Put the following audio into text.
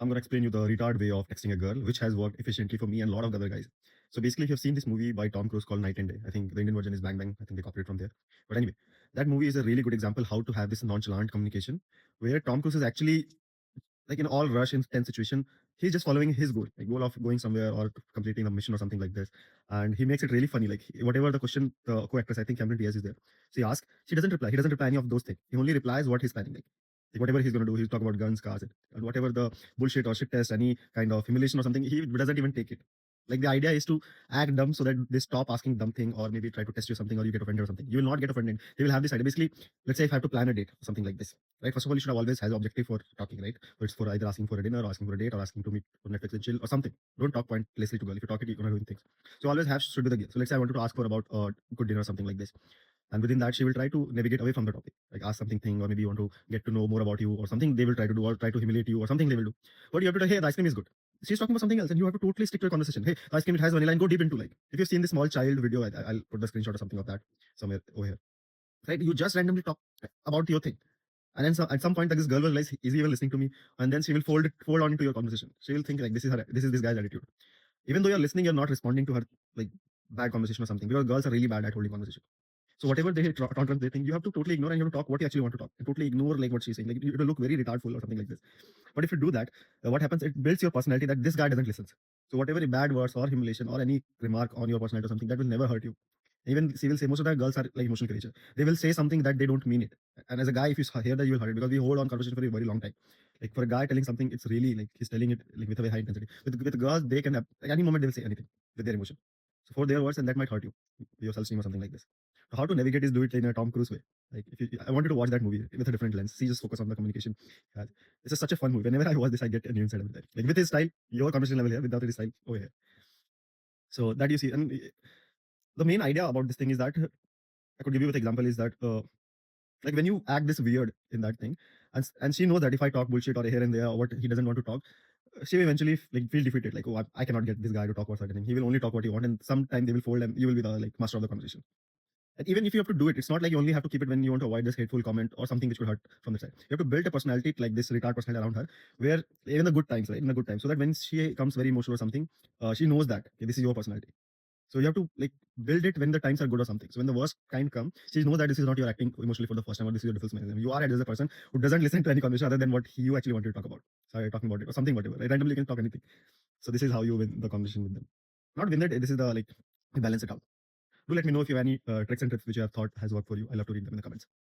I'm gonna explain you the retard way of texting a girl, which has worked efficiently for me and a lot of the other guys. So basically, if you've seen this movie by Tom Cruise called Night and Day, I think the Indian version is Bang Bang. I think they copied it from there. But anyway, that movie is a really good example how to have this nonchalant communication, where Tom Cruise is actually like in all rush in tense situation, he's just following his goal of going somewhere or completing a mission or something like this, and he makes it really funny. Like whatever the question, the co-actress, I think Cameron Diaz is there. She asks, she doesn't reply. He doesn't reply any of those things. He only replies what he's planning. Like whatever he's gonna do, he'll talk about guns, cars, and whatever the bullshit or shit test, any kind of humiliation or something, he doesn't even take it. Like the idea is to act dumb so that they stop asking dumb thing or maybe try to test you something or you get offended or something. You will not get offended. He will have this idea. Basically, let's say if I have to plan a date or something like this, right? First of all, you should have always has an objective for talking, right? So it's for either asking for a dinner or asking for a date or asking to meet for Netflix and chill or something. Don't talk pointlessly to girl. If you talk it, you're gonna doing things. So always have should be the gear. So let's say I wanted to ask for about a good dinner or something like this. And within that, she will try to navigate away from the topic, like ask something thing, or maybe you want to get to know more about you, or something they will try to do, or try to humiliate you, or something they will do. But you have to tell, hey, the ice cream is good. She's talking about something else, and you have to totally stick to a conversation. Hey, the ice cream, it has vanilla, and go deep into like if you've seen the small child video, I'll put the screenshot or something of that somewhere over here. Right? You just randomly talk about your thing. And then at some point, like, this girl will realize, is he even listening to me? And then she will fold on into your conversation. She will think like this is this guy's attitude. Even though you're listening, you're not responding to her like bad conversation or something, because girls are really bad at holding conversation. So whatever they think, you have to totally ignore, and you have to talk what you actually want to talk, and totally ignore like what she's saying. Like it'll look very retardful or something like this. But if you do that, what happens? It builds your personality that this guy doesn't listen. So whatever bad words or humiliation or any remark on your personality or something, that will never hurt you. Even she will say, most of the girls are like emotional creatures. They will say something that they don't mean it. And as a guy, if you hear that, you will hurt it, because we hold on conversation for a very long time. Like for a guy telling something, it's really like he's telling it like with a very high intensity. With girls, they can have like any moment they will say anything with their emotion. So for their words, and that might hurt you, your self-esteem or something like this. So how to navigate is do it in a Tom Cruise way. Like if you, I wanted to watch that movie with a different lens. See, just focus on the communication. It's just such a fun movie. Whenever I watch this, I get a new insight every time. Like with his style, your conversation level here, without his style over here. So that you see, and the main idea about this thing is that I could give you an example is that like when you act this weird in that thing, and she knows that if I talk bullshit or here and there or what he doesn't want to talk, she will eventually like feel defeated. Like, oh, I cannot get this guy to talk about certain thing. He will only talk what he want, and sometime they will fold, and you will be the like master of the conversation. And even if you have to do it, it's not like you only have to keep it when you want to avoid this hateful comment or something which could hurt from the side. You have to build a personality like this retard personality around her, where even the good times, right, in the good times, so that when she comes very emotional or something, she knows that okay, this is your personality. So you have to like build it when the times are good or something. So when the worst kind come, she knows that this is not your acting emotionally for the first time, or this is your defense mechanism. You are as a person who doesn't listen to any conversation other than what you actually wanted to talk about. Sorry, talking about it or something, whatever. Right? Randomly you can talk anything. So this is how you win the conversation with them. Not win it. This is the like balance it out. Do let me know if you have any tricks and tips which you have thought has worked for you. I love to read them in the comments.